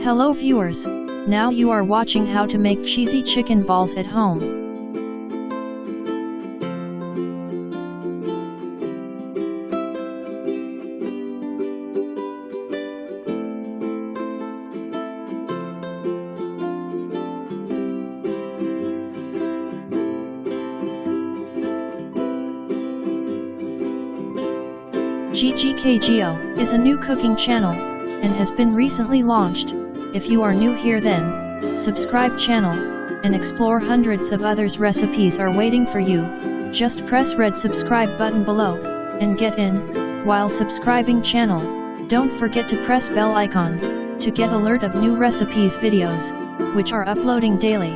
Hello viewers, now you are watching how to make cheesy chicken balls at home. GGKGO is a new cooking channel, and has been recently launched. If you are new here then, subscribe channel, and explore hundreds of others recipes are waiting for you. Just press red subscribe button below, and get in. While subscribing channel, don't forget to press bell icon, to get alert of new recipes videos, which are uploading daily.